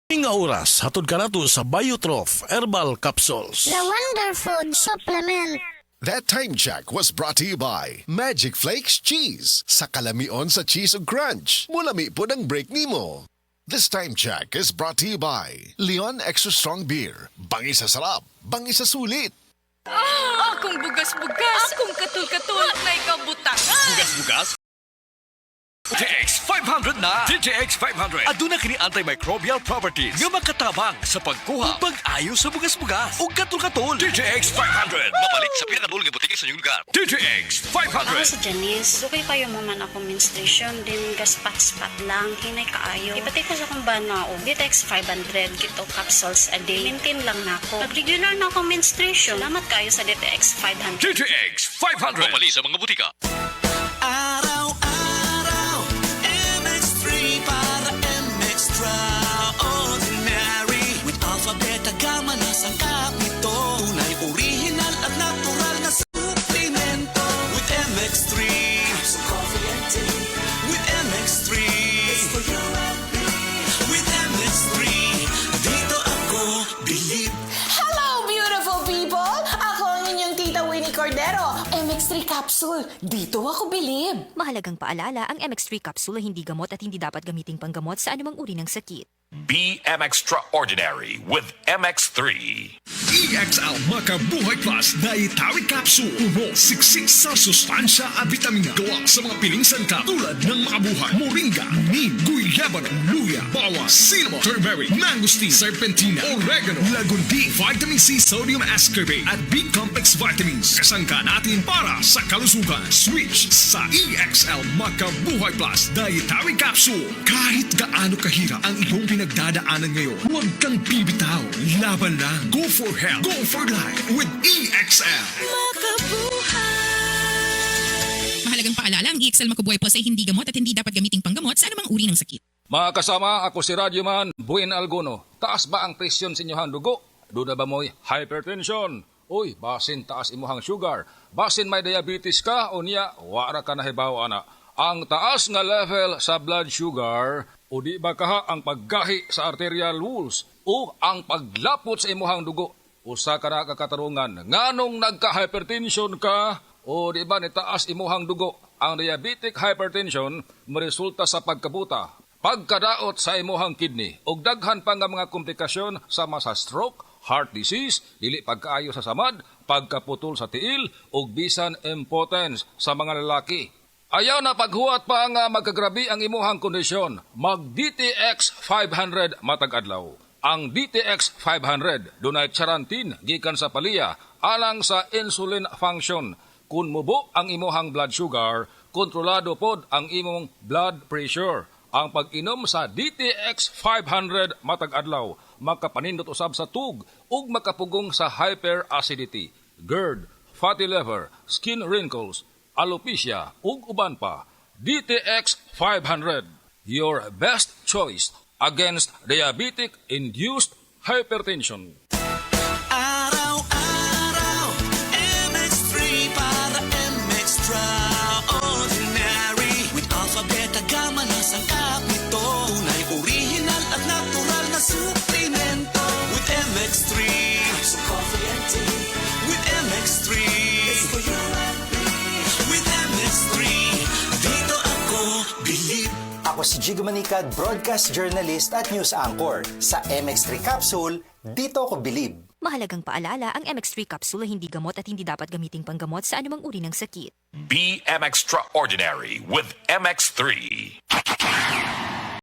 Nga oras, hatod ka na to sa Biotrof Herbal Capsules. The Wonder Food Supplement. That time check was brought to you by Magic Flakes Cheese. Sa kalamion sa cheese ug crunch, mulami po ng break nimo. This time check is brought to you by Leon Extra Strong Beer. Bangi sa sarap, bangi sa sulit. Akong bugas-bugas, akong katul-katul, may kabutangan. Bugas-bugas? DTX 500 na! DTX 500 aduna kini antimicrobial properties nga makatabang sa pagkuha ug pag-ayo sa bugas-bugas ug katul-katul. DTX 500 mabalik sa pinakadulong nga butiki sa inyong lugar. DTX 500. Ako si Janice. Dugay kayo mo man ako menstruation din gaspat-spat lang hinay kaayo. Ipatay ko sa kong bana o DTX 500 kito capsules a day. Maintain lang nako. Pag regular na akong menstruation, salamat kayo sa DTX 500. DTX 500 mabalik sa mga butika. Araw-araw, MX3 para MX-Traordinary. With alpha, beta, gamma na sangkap nito. Tunay, original at natural na suplemento. With MX3, so coffee and tea. With MX3, it's for you and me. With MX3, dito ako believe. Hello, beautiful people! Ako ang inyong tita Winnie Cordero. MX3 Capsule. Dito ako bilib. Mahalagang paalala, ang MX3 capsule ay hindi gamot at hindi dapat gamiting panggamot sa anumang uri ng sakit. BM Extraordinary with MX3. EXL Makabuhay Plus Dietary Capsule. Puno, siksik sa sustansya at vitamina. Gawa sa mga piling sangkap tulad ng makabuhay, moringa, neem, guyabano, luya, bawas, cinnamon, turmeric, mangosteen, serpentina, oregano, lagundi, vitamin C, sodium ascorbate at B-complex vitamins. Kasangka natin para sa kalusugan. Switch sa EXL Makabuhay Plus Dietary Capsule. Kahit gaano kahirap ang iyong pinagdadaanan ngayon, huwag kang bibitaw. Laban lang. Go for health. Go for life with EXL. Mahalagang paalala, ang EXL Makabuhay Plus ay hindi gamot at hindi dapat gamiting panggamot sa anumang uri ng sakit. Mga kasama, ako si Radyoman Buen Alguno. Taas ba ang presyon sa inyong dugo? Doon na ba mo'y hypertension? Uy, basin taas imuhang sugar. Basin may diabetes ka o niya, wara ka na hibaw ana. Ang taas nga level sa blood sugar o di ba kaha ang paggahi sa arterial walls o ang paglapot sa imuhang dugo. Usa ka na kakatarungan, nganong nagka-hypertension ka o di ba ni taas imuhang dugo. Ang diabetic hypertension maresulta sa pagkabuta, pagkadaot sa imuhang kidney ug daghan pa nga mga komplikasyon sama sa stroke, heart disease, dili pagkaayo sa samad, pagkaputol sa tiil ug bisan impotence sa mga lalaki. Ayaw na paghuwat pa nga magkagrabi ang imuhang kondisyon. Mag DTX 500 matag adlaw. Ang DTX 500 dunay charantin gikan sa palya alang sa insulin function. Kun mubo ang imuhang blood sugar, kontrolado pod ang imong blood pressure. Ang pag-inom sa DTX 500 matag adlaw makapanindot usab sa tug ug makapugong sa hyperacidity, GERD, fatty liver, skin wrinkles, alopecia ug uban pa. DTX 500, your best choice against diabetic-induced hypertension. Araw-araw, MX3 para MX-Traordinary. With alpha, beta, gamma na sangkap nito. Tunay, original at natural na suplemento. With MX3, so coffee and tea. With MX3, it's for you and me. With MX3, dito ako believe. Ako si Jigo Manicad, broadcast journalist at news anchor. Sa MX3 Capsule, dito ako bilib. Mahalagang paalala, ang MX3 capsule ay hindi gamot at hindi dapat gamiting panggamot sa anumang uri ng sakit. BM Extraordinary with MX3.